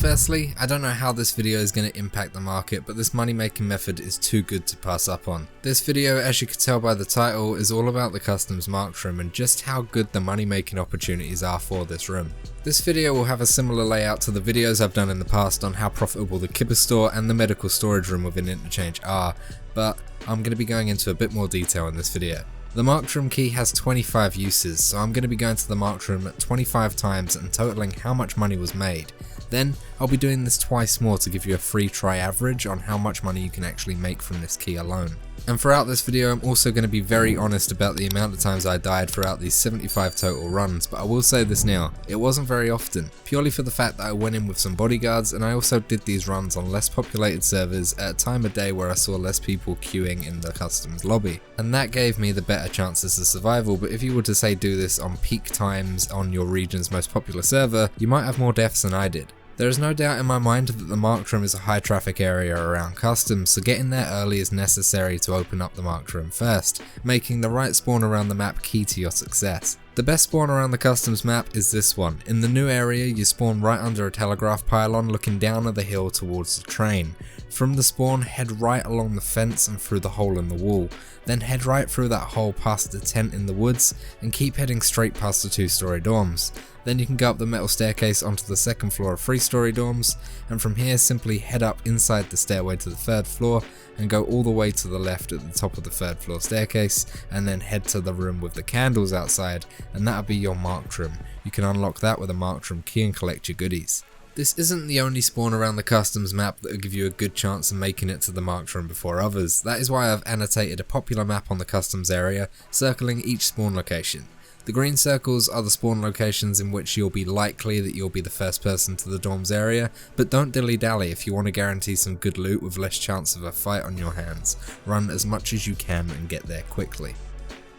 Firstly, I don't know how this video is going to impact the market, but this money making method is too good to pass up on. This video, as you can tell by the title, is all about the customs marks room and just how good the money making opportunities are for this room. This video will have a similar layout to the videos I've done in the past on how profitable the kibble store and the medical storage room within Interchange are, but I'm going to be going into a bit more detail in this video. The marked room key has 25 uses, so I'm going to be going to the marked room 25 times and totaling how much money was made. Then, I'll be doing this twice more to give you a free try average on how much money you can actually make from this key alone. And throughout this video I'm also going to be very honest about the amount of times I died throughout these 75 total runs, but I will say this now, it wasn't very often, purely for the fact that I went in with some bodyguards and I also did these runs on less populated servers at a time of day where I saw less people queuing in the customs lobby. And that gave me the better chances of survival, but if you were to say do this on peak times on your region's most popular server, you might have more deaths than I did. There is no doubt in my mind that the marked room is a high traffic area around customs, so getting there early is necessary to open up the marked room first, making the right spawn around the map key to your success. The best spawn around the customs map is this one. In the new area you spawn right under a telegraph pylon looking down at the hill towards the train. From the spawn, head right along the fence and through the hole in the wall, then head right through that hole past the tent in the woods and keep heading straight past the 2-story dorms. Then you can go up the metal staircase onto the second floor of 3-story dorms, and from here simply head up inside the stairway to the 3rd floor and go all the way to the left at the top of the 3rd floor staircase, and then head to the room with the candles outside, and that'll be your marked room. You can unlock that with a marked room key and collect your goodies. This isn't the only spawn around the customs map that will give you a good chance of making it to the marked room before others. That is why I've annotated a popular map on the customs area, circling each spawn location. The green circles are the spawn locations in which you'll be likely that you'll be the first person to the dorms area, but don't dilly dally if you want to guarantee some good loot with less chance of a fight on your hands. Run as much as you can and get there quickly.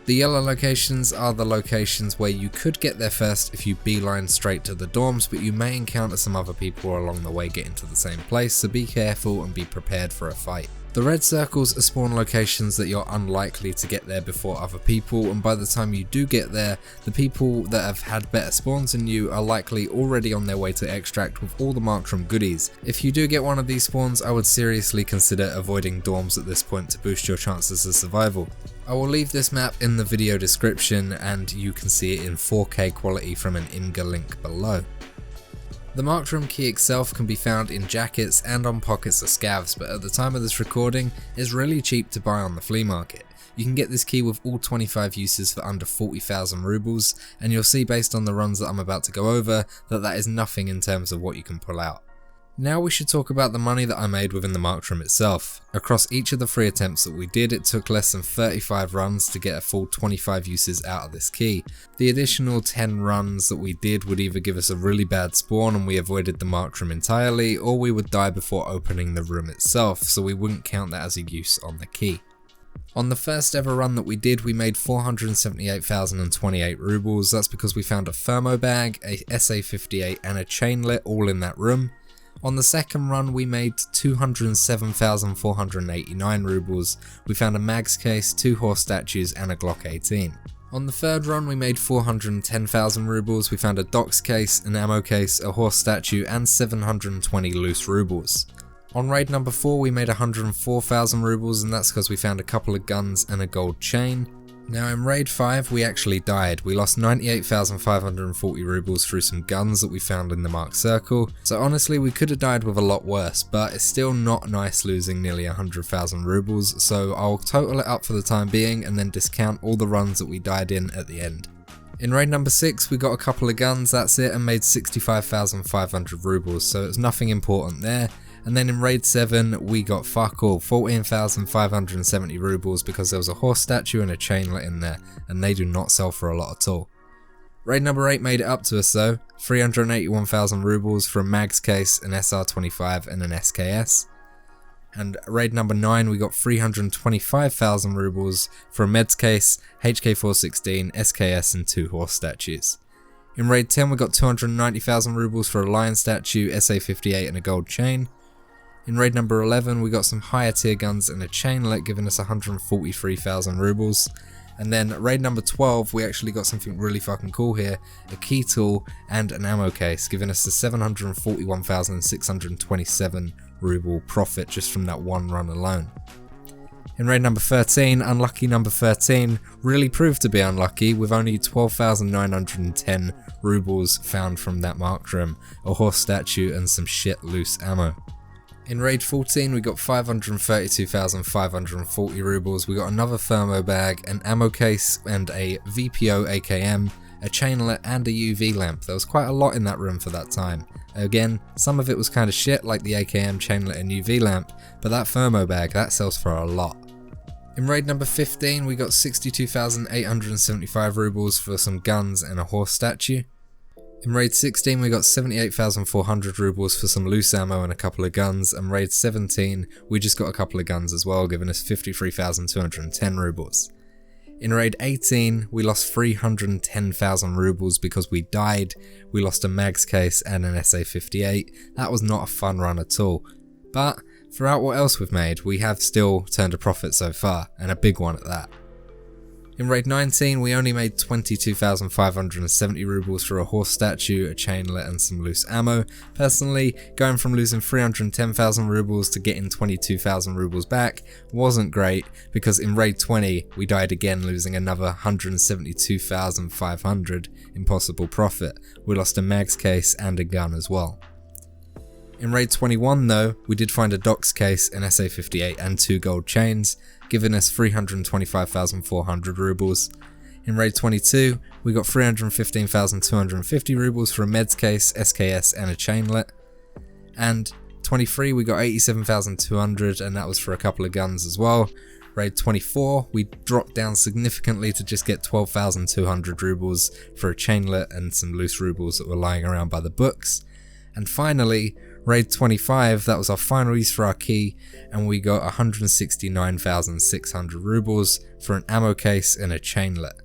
The yellow locations are the locations where you could get there first if you beeline straight to the dorms, but you may encounter some other people along the way getting to the same place, so be careful and be prepared for a fight. The red circles are spawn locations that you're unlikely to get there before other people, and by the time you do get there, the people that have had better spawns than you are likely already on their way to extract with all the marked room goodies. If you do get one of these spawns, I would seriously consider avoiding dorms at this point to boost your chances of survival. I will leave this map in the video description and you can see it in 4K quality from an Inga link below. The marked room key itself can be found in jackets and on pockets of scavs, but at the time of this recording is really cheap to buy on the flea market. You can get this key with all 25 uses for under 40,000 roubles, and you'll see based on the runs that I'm about to go over that that is nothing in terms of what you can pull out. Now we should talk about the money that I made within the marked room itself. Across each of the 3 attempts that we did, it took less than 35 runs to get a full 25 uses out of this key. The additional 10 runs that we did would either give us a really bad spawn and we avoided the marked room entirely, or we would die before opening the room itself, so we wouldn't count that as a use on the key. On the first ever run that we did, we made 478,028 roubles. That's because we found a thermo bag, a SA-58 and a chainlet all in that room. On the second run we made 207,489 roubles. We found a mags case, 2 horse statues and a Glock 18. On the third run we made 410,000 roubles. We found a docs case, an ammo case, a horse statue and 720 loose roubles. On raid number 4 we made 104,000 roubles, and that's because we found a couple of guns and a gold chain. Now in raid 5 we actually died. We lost 98,540 roubles through some guns that we found in the marked circle, so honestly we could have died with a lot worse, but it's still not nice losing nearly 100,000 roubles, so I'll total it up for the time being and then discount all the runs that we died in at the end. In raid number 6 we got a couple of guns, that's it, and made 65,500 roubles, so it's nothing important there. And then in raid 7 we got fuck all, 14,570 roubles because there was a horse statue and a chainlet in there, and they do not sell for a lot at all. Raid number 8 made it up to us though, 381,000 roubles for a mags case, an SR25 and an SKS. And raid number 9 we got 325,000 roubles for a meds case, HK416, SKS and 2 horse statues. In raid 10 we got 290,000 roubles for a lion statue, SA-58 and a gold chain. In raid number 11 we got some higher tier guns and a chainlet giving us 143,000 roubles. And then raid number 12, we actually got something really fucking cool here, a key tool and an ammo case, giving us the 741,627 ruble profit just from that one run alone. In raid number 13, unlucky number 13 really proved to be unlucky with only 12,910 rubles found from that marked room, a horse statue and some shit loose ammo. In raid 14 we got 532,540 rubles, we got another thermo bag, an ammo case and a VPO AKM, a chainlet and a UV lamp. There was quite a lot in that room for that time. Again, some of it was kind of shit like the AKM, chainlet and UV lamp, but that thermo bag, that sells for a lot. In raid number 15 we got 62,875 rubles for some guns and a horse statue. In raid 16 we got 78,400 rubles for some loose ammo and a couple of guns, and raid 17 we just got a couple of guns as well, giving us 53,210 rubles. In raid 18 we lost 310,000 rubles because we died, we lost a mags case and an SA-58. That was not a fun run at all, but throughout what else we've made, we have still turned a profit so far, and a big one at that. In raid 19 we only made 22,570 rubles for a horse statue, a chainlet and some loose ammo. Personally, going from losing 310,000 rubles to getting 22,000 rubles back wasn't great, because in raid 20 we died again, losing another 172,500 in possible profit. We lost a mags case and a gun as well. In raid 21 though, we did find a docs case, an SA-58 and 2 gold chains, giving us 325,400 rubles. In raid 22, we got 315,250 rubles for a meds case, SKS and a chainlet. And 23 we got 87,200, and that was for a couple of guns as well. Raid 24, we dropped down significantly to just get 12,200 rubles for a chainlet and some loose rubles that were lying around by the books. And finally, raid 25, that was our final use for our key, and we got 169,600 rubles for an ammo case and a chainlet.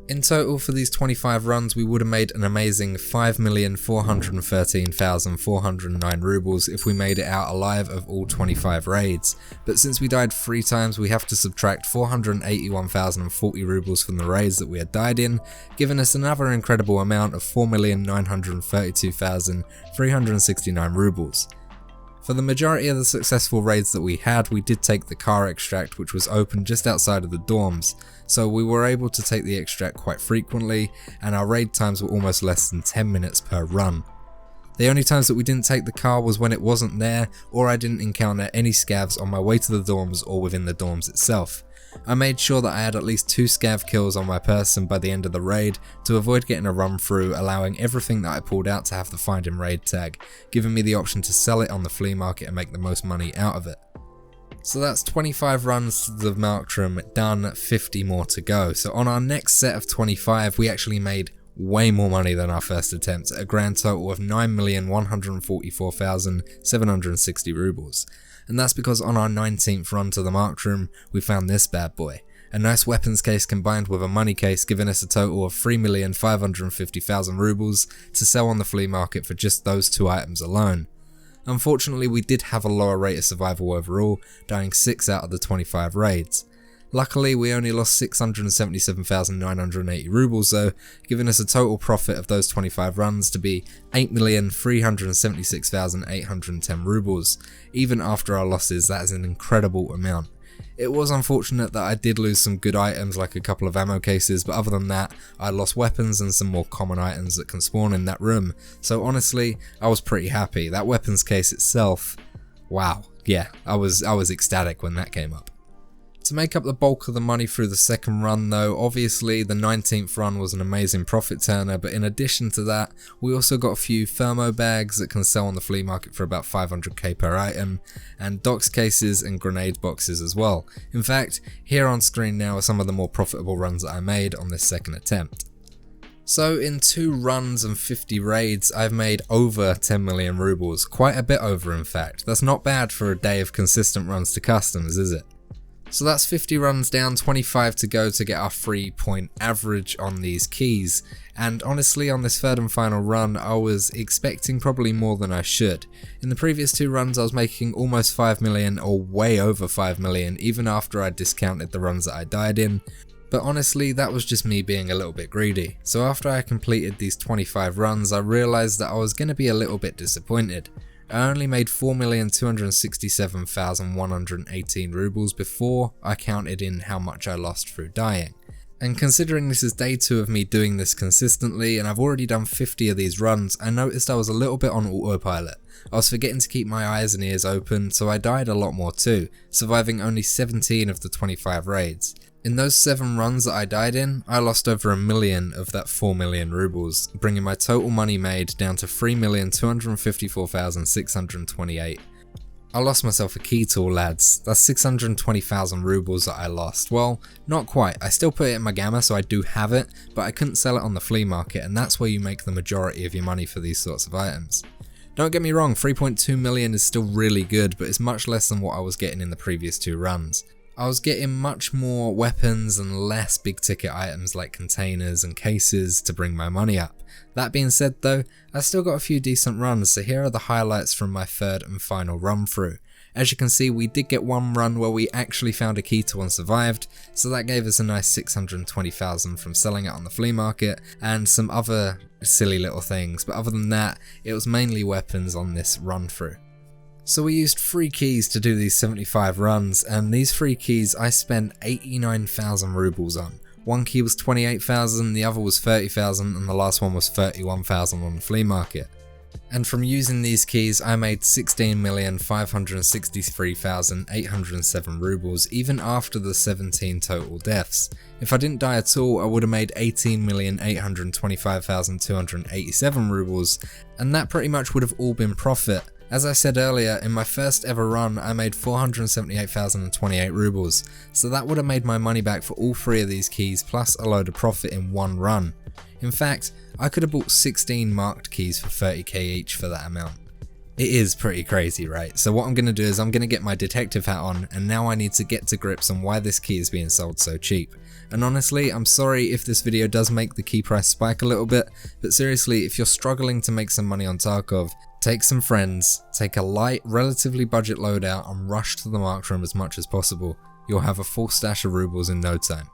In total for these 25 runs we would have made an amazing 5,413,409 rubles if we made it out alive of all 25 raids, but since we died 3 times we have to subtract 481,040 rubles from the raids that we had died in, giving us another incredible amount of 4,932,369 rubles. For the majority of the successful raids that we had, we did take the car extract, which was open just outside of the dorms, so we were able to take the extract quite frequently, and our raid times were almost less than 10 minutes per run. The only times that we didn't take the car was when it wasn't there, or I didn't encounter any scavs on my way to the dorms or within the dorms itself. I made sure that I had at least 2 scav kills on my person by the end of the raid to avoid getting a run through, allowing everything that I pulled out to have the find in raid tag, giving me the option to sell it on the flea market and make the most money out of it. So that's 25 runs to the marked room done, 50 more to go. So on our next set of 25 we actually made way more money than our first attempt, a grand total of 9,144,760 rubles. And that's because on our 19th run to the marked room we found this bad boy, a nice weapons case combined with a money case, giving us a total of 3,550,000 rubles to sell on the flea market for just those 2 items alone. Unfortunately we did have a lower rate of survival overall, dying 6 out of the 25 raids. Luckily we only lost 677,980 rubles though, giving us a total profit of those 25 runs to be 8,376,810 rubles. Even after our losses, that is an incredible amount. It was unfortunate that I did lose some good items like a couple of ammo cases, but other than that I lost weapons and some more common items that can spawn in that room, so honestly I was pretty happy. That weapons case itself, wow, yeah, I was ecstatic when that came up. To make up the bulk of the money through the second run though, obviously the 19th run was an amazing profit turner, but in addition to that we also got a few thermo bags that can sell on the flea market for about 500k per item, and docs cases and grenade boxes as well. In fact, here on screen now are some of the more profitable runs that I made on this second attempt. So in 2 runs and 50 raids I've made over 10 million rubles, quite a bit over in fact. That's not bad for a day of consistent runs to customs, is it? So that's 50 runs down, 25 to go to get our 3-point average on these keys, and honestly on this third and final run I was expecting probably more than I should. In the previous 2 runs I was making almost 5 million or way over 5 million even after I discounted the runs that I died in, But honestly, that was just me being a little bit greedy. So after I completed these 25 runs, I realised that I was going to be a little bit disappointed. I only made 4,267,118 rubles before I counted in how much I lost through dying. And considering this is day 2 of me doing this consistently and I've already done 50 of these runs, I noticed I was a little bit on autopilot. I was forgetting to keep my eyes and ears open, so I died a lot more too, surviving only 17 of the 25 raids. In those 7 runs that I died in, I lost over 1 million of that 4 million rubles, bringing my total money made down to 3,254,628. I lost myself a key tool, lads. That's 620,000 rubles that I lost. Well, not quite. I still put it in my gamma, so I do have it, but I couldn't sell it on the flea market, and that's where you make the majority of your money for these sorts of items. Don't get me wrong, 3.2 million is still really good, but it's much less than what I was getting in the previous 2 runs. I was getting much more weapons and less big ticket items like containers and cases to bring my money up. That being said though, I still got a few decent runs, so here are the highlights from my 3rd and final run through. As you can see, we did get one run where we actually found a key tool and survived, so that gave us a nice 620,000 from selling it on the flea market and some other silly little things, but other than that, it was mainly weapons on this run through. So we used 3 keys to do these 75 runs, and these 3 keys I spent 89,000 rubles on. One key was 28,000, the other was 30,000, and the last one was 31,000 on the flea market. And from using these keys I made 16,563,807 rubles even after the 17 total deaths. If I didn't die at all, I would have made 18,825,287 rubles, and that pretty much would have all been profit. As I said earlier, in my first ever run I made 478,028 rubles, so that would have made my money back for all 3 of these keys plus a load of profit in one run. In fact, I could have bought 16 marked keys for 30k each for that amount. It is pretty crazy, right? So what I'm going to do is I'm going to get my detective hat on, and now I need to get to grips on why this key is being sold so cheap. And honestly, I'm sorry if this video does make the key price spike a little bit, but seriously, if you're struggling to make some money on Tarkov, take some friends, take a light, relatively budget loadout and rush to the mark room as much as possible. You'll have a full stash of rubles in no time.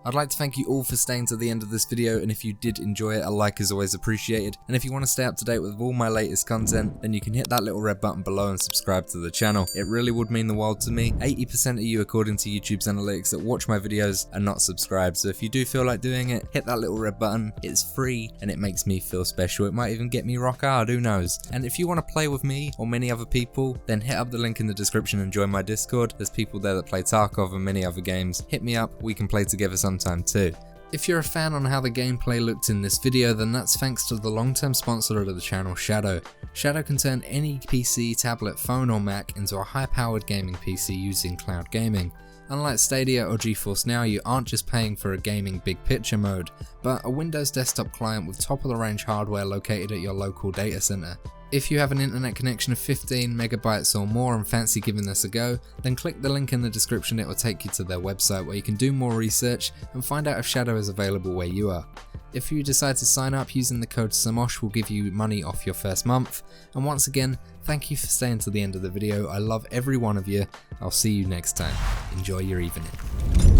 I'd like to thank you all for staying to the end of this video, and if you did enjoy it, a like is always appreciated. And if you want to stay up to date with all my latest content, then you can hit that little red button below and subscribe to the channel. It really would mean the world to me. 80% of you, according to YouTube's analytics, that watch my videos are not subscribed, so if you do feel like doing it, hit that little red button. It's free and it makes me feel special. It might even get me rock hard, who knows. And if you want to play with me or many other people, then hit up the link in the description and join my Discord. There's people there that play Tarkov and many other games. Hit me up, we can play together sometime too. If you're a fan on how the gameplay looked in this video, then that's thanks to the long-term sponsor of the channel, Shadow. Shadow can turn any PC, tablet, phone or Mac into a high-powered gaming PC using cloud gaming. Unlike Stadia or GeForce Now, you aren't just paying for a gaming big picture mode, but a Windows desktop client with top-of-the-range hardware located at your local data center. If you have an internet connection of 15 megabytes or more and fancy giving this a go, then click the link in the description. It will take you to their website where you can do more research and find out if Shadow is available where you are. If you decide to sign up, using the code Samosh will give you money off your first month. And once again, thank you for staying to the end of the video. I love every one of you. I'll see you next time. Enjoy your evening.